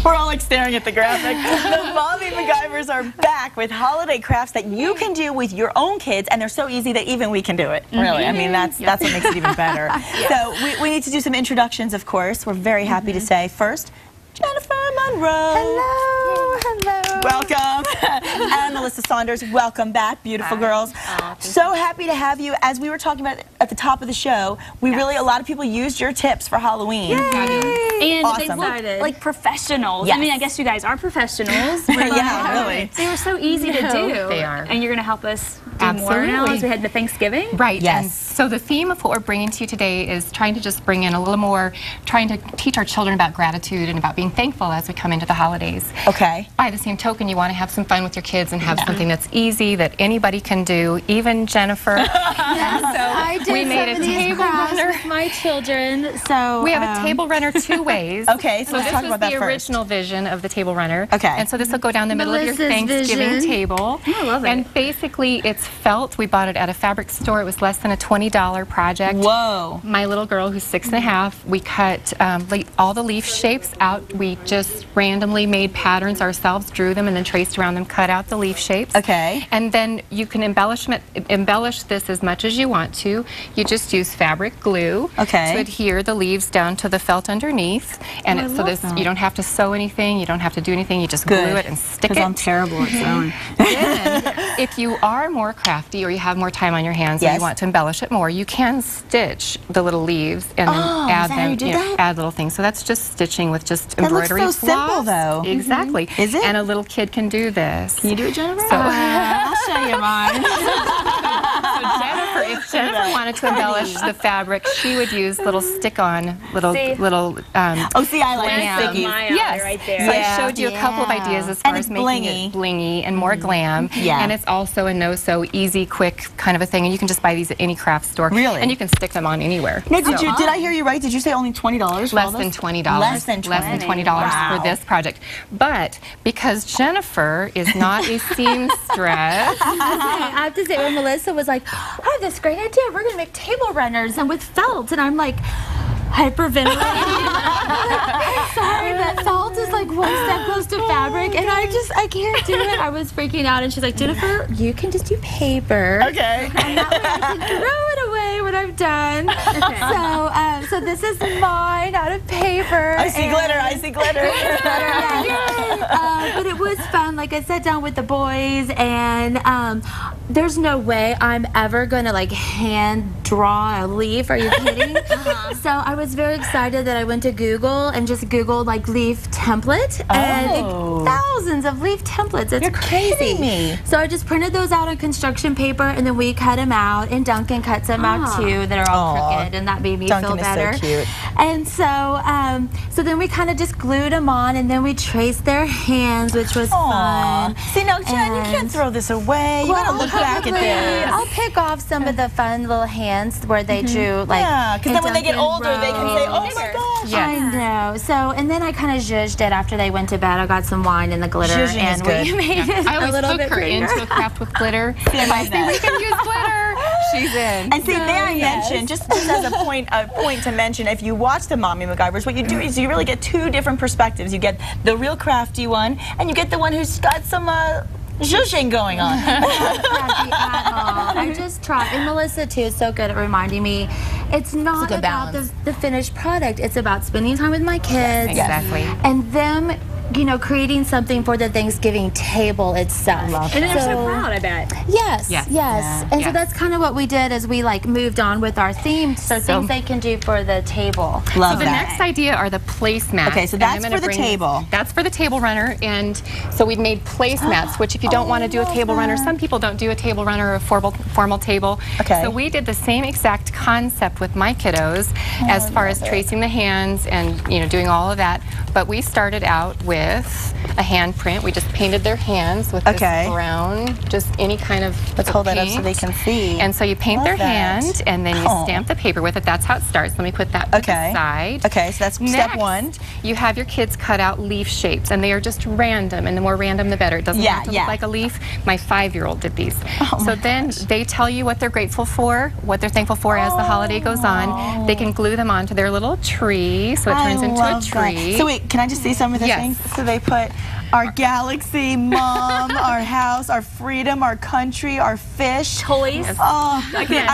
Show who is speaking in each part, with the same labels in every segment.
Speaker 1: We're all like staring at the graphic. The Mommy Macgyvers are back with holiday crafts that you can do with your own kids, and they're so easy that even we can do it. Really, I mean that's what makes it even better. So we need to do some introductions, of course. We're very happy to say first, Jennifer Monroe.
Speaker 2: Hello, hello.
Speaker 1: Welcome. And Melissa Saunders, welcome back, beautiful girls. So happy to have you. As we were talking about at the top of the show, a lot of people used your tips for Halloween.
Speaker 2: Yay.
Speaker 3: And
Speaker 1: Awesome.
Speaker 3: they look like professionals.
Speaker 1: Yes.
Speaker 3: I mean, I guess you guys are professionals.
Speaker 1: Yeah, really.
Speaker 3: They were so easy to do.
Speaker 2: They are.
Speaker 3: And you're going to help us do
Speaker 2: Absolutely.
Speaker 3: more now as we head to Thanksgiving?
Speaker 2: Right.
Speaker 1: Yes.
Speaker 2: And so the theme of what we're bringing to you today is trying to just bring in a little more, trying to teach our children about gratitude and about being thankful as we come into the holidays.
Speaker 1: Okay.
Speaker 2: By the same token, you want to have some fun with your kids and have something that's easy that anybody can do, even Jennifer.
Speaker 4: I did
Speaker 2: we made a table runner
Speaker 4: with my children. So
Speaker 2: we have a table runner two ways.
Speaker 1: Okay, so let's talk about that
Speaker 2: this was the
Speaker 1: first.
Speaker 2: original vision of the table runner.
Speaker 1: Okay.
Speaker 2: And so this will go down the middle of your
Speaker 4: Melissa's
Speaker 2: Thanksgiving
Speaker 4: vision.
Speaker 2: table.
Speaker 3: I love it.
Speaker 2: And basically, it's felt. We bought it at a fabric store. It was less than a $20 project.
Speaker 1: Whoa.
Speaker 2: My little girl, who's 6.5, we cut all the leaf shapes out. We just randomly made patterns ourselves, drew them, and then traced around them, cut out the leaf shapes.
Speaker 1: Okay.
Speaker 2: And then you can embellish this as much as you want to. You just use fabric glue
Speaker 1: Okay.
Speaker 2: to adhere the leaves down to the felt underneath. And you don't have to sew anything, you don't have to do anything, you just glue it and stick it.
Speaker 1: Because I'm terrible at sewing.
Speaker 2: Then, if you are more crafty or you have more time on your hands and
Speaker 1: Yes.
Speaker 2: you want to embellish it more, you can stitch the little leaves and then add
Speaker 1: is that how you
Speaker 2: them,
Speaker 1: do that?
Speaker 2: add little things. So that's just stitching with just
Speaker 1: That looks
Speaker 2: embroidery
Speaker 1: so simple,
Speaker 2: floss.
Speaker 1: though.
Speaker 2: Exactly.
Speaker 1: Is it?
Speaker 2: And a little kid can do this.
Speaker 1: Can you do it, Jennifer?
Speaker 2: So,
Speaker 1: I'll show you mine.
Speaker 2: if Jennifer wanted to embellish the fabric, she would use little stick-on, little.
Speaker 1: Oh, see, I like
Speaker 3: That's
Speaker 1: stickies.
Speaker 3: my alley
Speaker 2: Yes.
Speaker 3: right
Speaker 2: So
Speaker 3: there.
Speaker 2: I showed you a couple of ideas as far
Speaker 1: And
Speaker 2: as
Speaker 1: it's
Speaker 2: making it blingy and more glam.
Speaker 1: Yeah.
Speaker 2: And it's also a no-sew, easy, quick kind of a thing. And you can just buy these at any craft store.
Speaker 1: Really?
Speaker 2: And you can stick them on anywhere.
Speaker 1: Now, did I hear you right? Did you say only $20 for all
Speaker 2: Less than
Speaker 1: this?
Speaker 2: $20.
Speaker 1: Less than $20.
Speaker 2: Less than $20
Speaker 1: Wow.
Speaker 2: for this project. But because Jennifer is not a seamstress,
Speaker 4: I have to say, when Melissa was like, I have this great idea. We're going to make table runners and with felt. And I'm like, hyperventilating. I'm sorry, but felt is like one step close to fabric. And I can't do it. I was freaking out. And she's like, Jennifer, you can just do paper.
Speaker 1: Okay.
Speaker 4: And that way I can throw it away when I'm done. So this is mine out of paper.
Speaker 1: I see glitter. I see glitter.
Speaker 4: But it was fun. Like I sat down with the boys, and there's no way I'm ever going to like hand draw a leaf. Are you kidding? So I was very excited that I went to Google and just Googled like leaf template and thousands of leaf templates. It's crazy.
Speaker 1: kidding me.
Speaker 4: So I just printed those out on construction paper, and then we cut them out, and Duncan cuts them out too that are all crooked, and that made me
Speaker 1: Duncan
Speaker 4: feel better.
Speaker 1: is so cute.
Speaker 4: And so then we kind of just glued them on, and then we traced their hands, which was fun.
Speaker 1: See, no, Jen, you can't throw this away. You gotta look back at this.
Speaker 4: I'll pick off some of the fun little hands where they drew, like,
Speaker 1: Yeah, because then when they get
Speaker 4: Duncan
Speaker 1: older, they can say,
Speaker 4: wrote.
Speaker 1: oh my gosh.
Speaker 2: Yes.
Speaker 4: I know. So, and then I kind of zhuzhed it after they went to bed. I got some wine and the glitter,
Speaker 1: Zhuzhing is
Speaker 4: and
Speaker 1: good.
Speaker 4: we made it
Speaker 2: I
Speaker 4: a
Speaker 2: always
Speaker 4: little
Speaker 2: hook
Speaker 4: bit
Speaker 2: her
Speaker 4: prettier.
Speaker 2: into a craft with glitter.
Speaker 1: I like that.
Speaker 2: We can use glitter. She's in.
Speaker 1: And see, there I mentioned, just as a point to mention, if you watch the Mommy Macgyvers, what you do is you really get two different perspectives. You get the real crafty one, and you get the one who's got some zhuzhing going on.
Speaker 4: Crafty at all. I just try. And Melissa, too, is so good at reminding me it's not
Speaker 1: good
Speaker 4: about
Speaker 1: balance.
Speaker 4: the finished product. It's about spending time with my kids.
Speaker 2: Exactly.
Speaker 4: And them, you know, creating something for the Thanksgiving table itself.
Speaker 3: And they're so proud, I bet.
Speaker 4: Yes,
Speaker 2: Yes.
Speaker 4: yes. And so
Speaker 2: Yes.
Speaker 4: that's kind of what we did as we like moved on with our theme. So things they can do for the table.
Speaker 1: Love
Speaker 2: So the
Speaker 1: that.
Speaker 2: next idea are the placemats.
Speaker 1: Okay, so
Speaker 2: And I'm
Speaker 1: that's
Speaker 2: gonna
Speaker 1: for the
Speaker 2: bring
Speaker 1: table.
Speaker 2: That's for the table runner, and so we've made placemats, which if you don't want to do a table runner, some people don't do a table runner or a formal table.
Speaker 1: Okay.
Speaker 2: So we did the same exact concept with my kiddos as far as tracing the hands and doing all of that. But we started out with a hand print. We just painted their hands with this brown, just any kind of
Speaker 1: Let's hold that up so
Speaker 2: paint.
Speaker 1: they can see.
Speaker 2: And so you paint
Speaker 1: Love
Speaker 2: their
Speaker 1: that.
Speaker 2: hand, and then you stamp the paper with it. That's how it starts. Let me put that to the side.
Speaker 1: Okay, so that's step one.
Speaker 2: You have your kids cut out leaf shapes, and they are just random, and the more random the better. It doesn't have to look like a leaf. My 5-year-old did these. So then they tell you what they're grateful for, what they're thankful for as the holiday goes on. They can glue them onto their little tree, so it turns into a tree.
Speaker 1: So wait, can I just see some of the things? So they put our galaxy, mom, our house, our freedom, our country, our fish.
Speaker 3: Toys.
Speaker 1: Oh, I can't.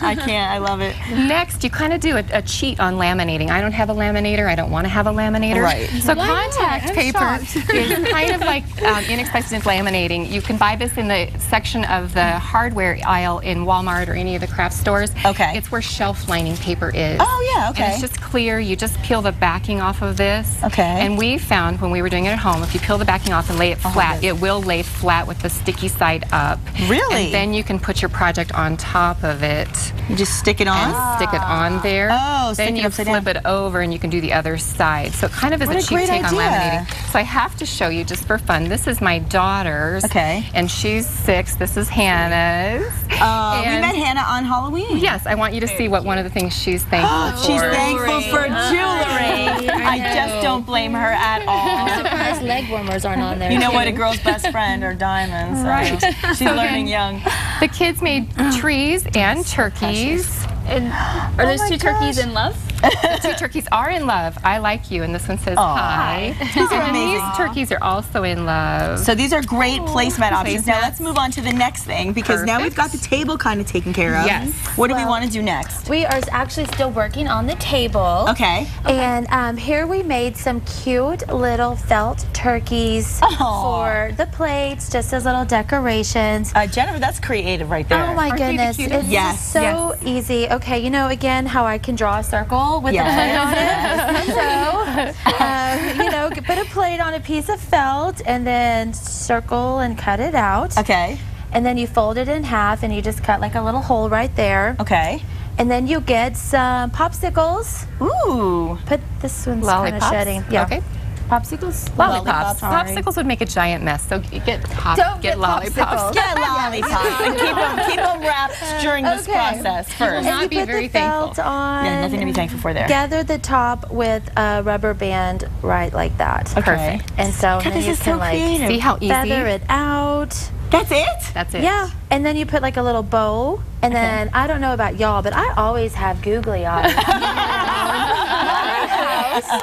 Speaker 1: I can't. I love it.
Speaker 2: Next, you kind of do a cheat on laminating. I don't have a laminator. I don't want to have a laminator.
Speaker 1: Right.
Speaker 2: So contact paper is kind of like inexpensive laminating. You can buy this in the section of the hardware aisle in Walmart or any of the craft stores.
Speaker 1: Okay.
Speaker 2: It's where shelf lining paper is.
Speaker 1: Oh, yeah, okay.
Speaker 2: And it's just clear. You just peel the backing off of this.
Speaker 1: Okay.
Speaker 2: And we found when we were doing it at home, if you peel the backing off and lay it flat, it will lay flat with the sticky side up.
Speaker 1: Really?
Speaker 2: And then you can put your project on top of it.
Speaker 1: You just stick it on?
Speaker 2: And stick it on there.
Speaker 1: Oh,
Speaker 2: then you flip it over and you can do the other side. So it kind of is a cheap take on laminating. So I have to show you just for fun. This is my daughter's.
Speaker 1: Okay.
Speaker 2: And she's 6. This is Hannah's.
Speaker 1: We met Hannah on Halloween.
Speaker 2: Yes, I want you to see what one of the things she's thankful for.
Speaker 1: She's thankful for jewelry. I just don't blame her at all.
Speaker 4: I'm surprised leg warmers aren't on there.
Speaker 1: You know what? A girl's best friend are diamonds. So
Speaker 2: Right.
Speaker 1: she's learning young.
Speaker 2: The kids made trees and turkeys.
Speaker 3: And are those two turkeys in love?
Speaker 2: The 2 turkeys are in love. I like you, and this one says hi. And these turkeys are also in love.
Speaker 1: So these are great placemat options. Now let's move on to the next thing because now we've got the table kind of taken care of.
Speaker 2: Yes.
Speaker 1: What do we want to do next?
Speaker 4: We are actually still working on the table.
Speaker 1: Okay.
Speaker 4: And here we made some cute little felt turkeys for the plates, just as little decorations.
Speaker 1: Jennifer, that's creative right there.
Speaker 4: Oh my goodness, it's just so easy. Okay, you know again how I can draw a circle with a plate on it. So, you know, put a plate on a piece of felt and then circle and cut it out.
Speaker 1: Okay.
Speaker 4: And then you fold it in half and you just cut like a little hole right there.
Speaker 1: Okay.
Speaker 4: And then you get some popsicles.
Speaker 1: Ooh.
Speaker 4: Put this one's kind of shedding. Yeah.
Speaker 2: Okay.
Speaker 4: Popsicles?
Speaker 2: Lollipops.
Speaker 4: Sorry.
Speaker 2: Popsicles would make a giant mess, so you get
Speaker 4: Don't
Speaker 2: lollipops.
Speaker 4: popsicles.
Speaker 1: Get lollipops and keep them wrapped during this process first.
Speaker 2: Not
Speaker 4: And
Speaker 2: be
Speaker 4: you put
Speaker 2: very
Speaker 4: the felt
Speaker 2: thankful.
Speaker 4: on.
Speaker 1: Yeah, nothing to be thankful for there.
Speaker 4: Gather the top with a rubber band right like that.
Speaker 1: Okay.
Speaker 2: Perfect.
Speaker 4: And so then
Speaker 1: this
Speaker 4: you
Speaker 1: is
Speaker 4: can
Speaker 1: so
Speaker 4: like
Speaker 1: creative.
Speaker 2: See how easy?
Speaker 4: feather it out.
Speaker 1: That's it?
Speaker 2: That's it.
Speaker 4: Yeah. And then you put like a little bow. And then I don't know about y'all, but I always have googly eyes. So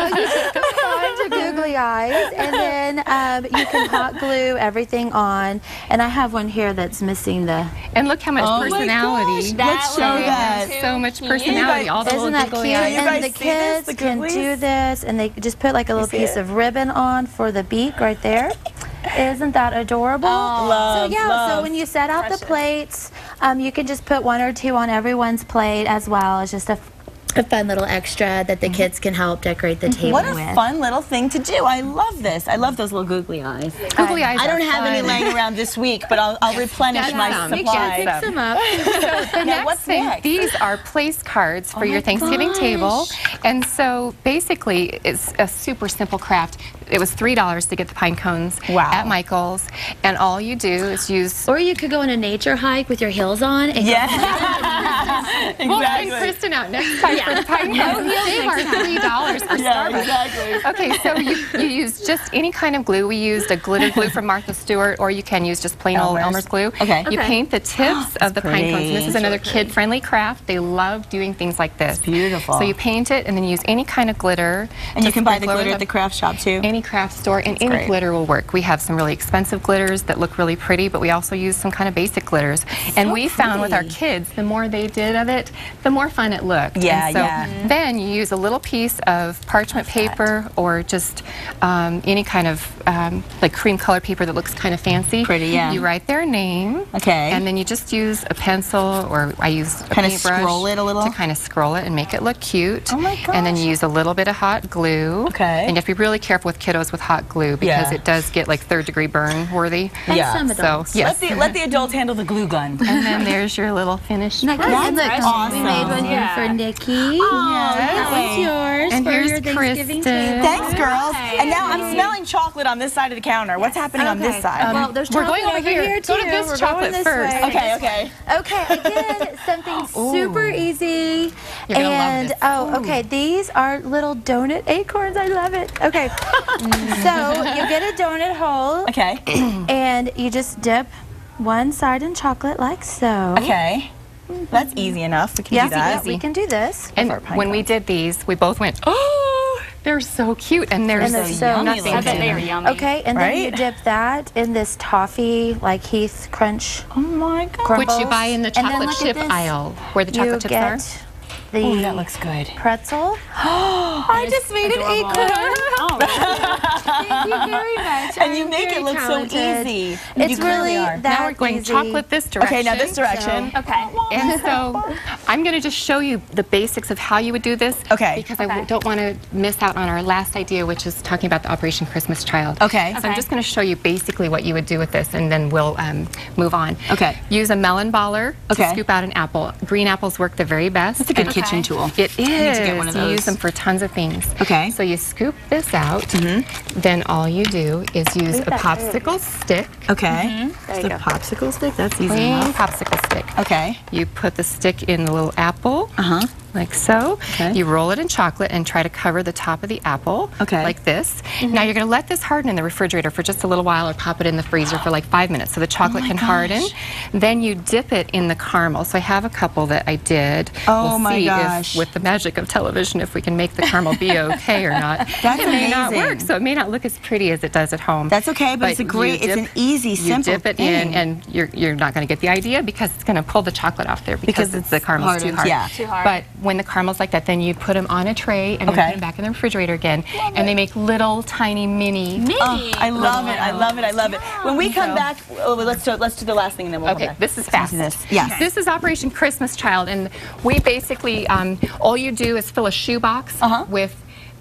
Speaker 4: you just go find your googly eyes, and then you can hot glue everything on. And I have one here that's missing the.
Speaker 2: And look how much personality.
Speaker 1: Let's show that.
Speaker 2: So much personality. All the
Speaker 4: Isn't
Speaker 2: little
Speaker 4: that cute?
Speaker 2: googly eyes.
Speaker 4: And the
Speaker 1: guys see this,
Speaker 4: kids
Speaker 1: the
Speaker 4: can
Speaker 1: googlies?
Speaker 4: do this, and they just put like a little
Speaker 1: see
Speaker 4: piece
Speaker 1: it?
Speaker 4: of ribbon on for the beak right there. Isn't that adorable?
Speaker 1: Love,
Speaker 4: so yeah,
Speaker 1: love.
Speaker 4: so when you set out the plates, you can just put 1 or 2 on everyone's plate as well. It's just a fun little extra that the kids can help decorate the table
Speaker 1: What a
Speaker 4: with.
Speaker 1: fun little thing to do. I love this. I love those little googly eyes.
Speaker 2: Googly eyes
Speaker 1: I don't
Speaker 2: are
Speaker 1: have any
Speaker 2: fun.
Speaker 1: laying around this week, but I'll replenish
Speaker 2: Get
Speaker 1: my
Speaker 2: some.
Speaker 1: supply.
Speaker 2: Get
Speaker 4: Pick them up.
Speaker 2: The next
Speaker 1: what's
Speaker 2: thing,
Speaker 1: next?
Speaker 2: these are place cards for your Thanksgiving table. And so basically, it's a super simple craft. It was $3 to get the pine cones at Michael's. And all you do is use...
Speaker 4: Or you could go on a nature hike with your heels on. And
Speaker 1: Exactly.
Speaker 2: We'll send Kristen out next time for the pine cones. They are $3 for Starbucks.
Speaker 1: Exactly.
Speaker 2: Okay, so you use just any kind of glue. We used a glitter glue from Martha Stewart, or you can use just plain old Elmer's glue.
Speaker 1: Okay.
Speaker 2: You paint the tips of the pine cones. And this is another kid-friendly craft. They love doing things like this.
Speaker 1: It's beautiful.
Speaker 2: So you paint it, and then you use any kind of glitter.
Speaker 1: And you can buy the
Speaker 2: sprinkle
Speaker 1: glitter
Speaker 2: over
Speaker 1: at the craft shop too.
Speaker 2: any craft store, and any
Speaker 1: great.
Speaker 2: glitter will work. We have some really expensive glitters that look really pretty, but we also use some kind of basic glitters. And we found with our kids, the more they did of it, the more fun it looked.
Speaker 1: Yeah,
Speaker 2: and so
Speaker 1: yeah.
Speaker 2: then you use a little piece of parchment paper or just any kind of like cream color paper that looks kind of fancy.
Speaker 1: Pretty, yeah.
Speaker 2: You write their name.
Speaker 1: Okay.
Speaker 2: And then you just use a pencil, or I use a
Speaker 1: Kinda
Speaker 2: paintbrush
Speaker 1: scroll it a little?
Speaker 2: to kind of scroll it and make it look cute.
Speaker 1: Oh my
Speaker 2: And then
Speaker 1: gosh.
Speaker 2: you use a little bit of hot glue.
Speaker 1: Okay.
Speaker 2: And you have to be really careful with kiddos with hot glue because it does get like 3rd-degree burn worthy.
Speaker 1: Yeah.
Speaker 4: some
Speaker 2: So
Speaker 4: adults.
Speaker 2: yes.
Speaker 1: Let the adults handle the glue gun.
Speaker 2: And then there's your little finished.
Speaker 4: Look,
Speaker 1: That's awesome.
Speaker 4: we made one here for Nikki. That one's yours
Speaker 2: And
Speaker 4: for
Speaker 2: here's
Speaker 4: your Thanksgiving
Speaker 2: Kristen.
Speaker 4: table.
Speaker 1: Thanks, girls. And now I'm smelling chocolate on this side of the counter. What's happening on this side?
Speaker 4: Well, there's
Speaker 2: We're
Speaker 4: chocolate
Speaker 2: going over here.
Speaker 4: too.
Speaker 2: Go to this
Speaker 4: We're
Speaker 2: chocolate
Speaker 4: going this
Speaker 2: first.
Speaker 4: way.
Speaker 1: Okay.
Speaker 4: Okay, again, something super easy.
Speaker 2: You're gonna love
Speaker 4: And
Speaker 2: this.
Speaker 4: okay, these are little donut acorns. I love it. Okay, so you get a donut hole.
Speaker 1: Okay.
Speaker 4: And you just dip one side in chocolate like so.
Speaker 1: Okay. That's easy enough. We can do that.
Speaker 4: we can do this.
Speaker 2: And
Speaker 1: our pine
Speaker 2: when we
Speaker 1: cones.
Speaker 2: did these, we both went, oh! They're so cute, and they're
Speaker 4: so
Speaker 2: nothing
Speaker 3: I bet
Speaker 2: to
Speaker 3: they are
Speaker 2: them.
Speaker 3: yummy.
Speaker 4: Okay, and then you dip that in this toffee, like Heath Crunch.
Speaker 1: Oh my God.
Speaker 4: Crumbles.
Speaker 2: Which you buy in the
Speaker 4: And then
Speaker 2: chocolate
Speaker 4: look at
Speaker 2: chip
Speaker 4: this.
Speaker 2: aisle, where the chocolate chips are.
Speaker 4: The
Speaker 1: Oh, that looks good.
Speaker 4: pretzel.
Speaker 1: I just made an acorn.
Speaker 3: Oh,
Speaker 4: Thank you very much.
Speaker 1: And you make it look so easy.
Speaker 4: It's really that
Speaker 2: Now we're going
Speaker 4: easy.
Speaker 2: chocolate this direction.
Speaker 1: Okay, now this direction.
Speaker 3: okay.
Speaker 2: And so I'm going to just show you the basics of how you would do this.
Speaker 1: Okay.
Speaker 2: Because I don't want to miss out on our last idea, which is talking about the Operation Christmas Child.
Speaker 1: Okay.
Speaker 2: So I'm just going to show you basically what you would do with this, and then we'll move on.
Speaker 1: Okay.
Speaker 2: Use a melon baller to
Speaker 1: Okay.
Speaker 2: scoop out an apple. Green apples work the very best.
Speaker 1: That's a good
Speaker 2: And
Speaker 1: kitchen tool.
Speaker 2: It is.
Speaker 1: need to get one of
Speaker 2: You
Speaker 1: those.
Speaker 2: use them for tons of things.
Speaker 1: Okay.
Speaker 2: So you scoop this out. Then all you do is use a popsicle stick.
Speaker 1: Okay.
Speaker 4: There
Speaker 1: The
Speaker 4: you go.
Speaker 1: popsicle stick. That's easy
Speaker 2: Clean
Speaker 1: enough.
Speaker 2: popsicle stick.
Speaker 1: Okay.
Speaker 2: You put the stick in the little apple. Like so.
Speaker 1: Okay.
Speaker 2: You roll it in chocolate and try to cover the top of the apple.
Speaker 1: Okay.
Speaker 2: Like this. Now you're going to let this harden in the refrigerator for just a little while, or pop it in the freezer for like 5 minutes so the chocolate can harden. Then you dip it in the caramel. So I have a couple that I did.
Speaker 1: Oh
Speaker 2: we'll
Speaker 1: my
Speaker 2: see
Speaker 1: gosh.
Speaker 2: if, with the magic of television, if we can make the caramel be okay or not.
Speaker 1: That's
Speaker 2: it may not
Speaker 1: amazing.
Speaker 2: work, so it may not look as pretty as it does at home.
Speaker 1: That's okay, but it's a
Speaker 2: you
Speaker 1: great, it's an easy, simple
Speaker 2: You dip it
Speaker 1: thing.
Speaker 2: in, and you're not going to get the idea because it's going to pull the chocolate off there because
Speaker 1: it's
Speaker 2: the caramel's too
Speaker 1: hardened,
Speaker 2: hard.
Speaker 1: yeah.
Speaker 3: Too hard.
Speaker 2: But when the caramel's like that, then you put them on a tray and then
Speaker 1: Okay.
Speaker 2: put them back in the refrigerator again, and they make little tiny mini.
Speaker 1: Oh, I love it. I love it. I love it. When we come back, let's do the last thing, and then we'll
Speaker 2: Okay,
Speaker 1: come back.
Speaker 2: this is fast.
Speaker 1: This. Yes.
Speaker 2: This is Operation Christmas Child, and we basically, all you do is fill a shoebox with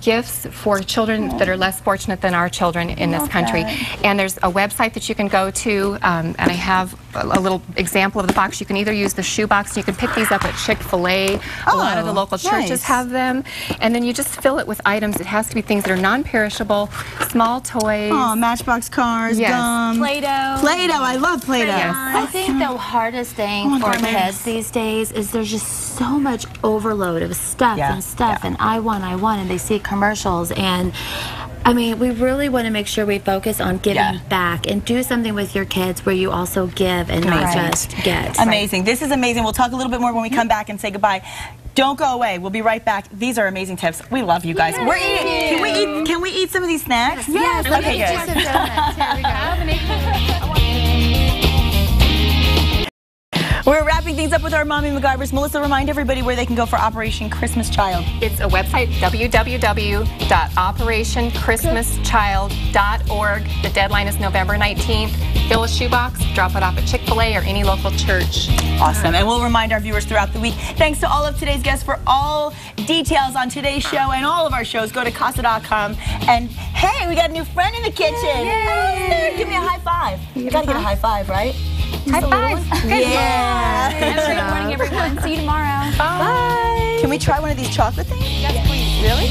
Speaker 2: gifts for children that are less fortunate than our children in this country. And there's a website that you can go to, and I have a little example of the box. You can either use the shoebox, you can pick these up at Chick-fil-A. A lot of the local churches
Speaker 1: nice.
Speaker 2: have them. And then you just fill it with items. It has to be things that are non-perishable, small toys.
Speaker 1: Oh, Matchbox cars,
Speaker 2: Yes.
Speaker 1: gum.
Speaker 3: Play-Doh.
Speaker 1: Play-Doh. I love Play-Doh.
Speaker 2: Yes.
Speaker 4: I think the hardest thing for kids these days is there's just so much overload of stuff
Speaker 1: Yeah,
Speaker 4: and stuff,
Speaker 1: yeah.
Speaker 4: and I want, and they see commercials, and I mean, we really want to make sure we focus on giving back and do something with your kids where you also give and not
Speaker 1: Amazing.
Speaker 4: just get.
Speaker 1: Amazing. This is amazing. We'll talk a little bit more when we come back and say goodbye. Don't go away. We'll be right back. These are amazing tips. We love you guys. We're eating. Can we eat some of these snacks?
Speaker 4: Yes, let me
Speaker 1: Okay,
Speaker 4: get you
Speaker 1: good.
Speaker 4: some donuts. Here we go.
Speaker 1: We're wrapping things up with our Mommy Macgyvers. Melissa, remind everybody where they can go for Operation Christmas Child.
Speaker 2: It's a website, www.operationchristmaschild.org. The deadline is November 19th. Fill a shoebox, drop it off at Chick-fil-A or any local church.
Speaker 1: Awesome. And we'll remind our viewers throughout the week. Thanks to all of today's guests for all details on today's show and all of our shows. Go to casa.com. And hey, we got a new friend in the kitchen. Yay. Give me a high five. You got to get a high five, right?
Speaker 2: High five.
Speaker 1: Yeah.
Speaker 3: Have a great morning, everyone. See you tomorrow.
Speaker 1: Bye. Can we try one of these chocolate things?
Speaker 2: Yes, please.
Speaker 1: Really?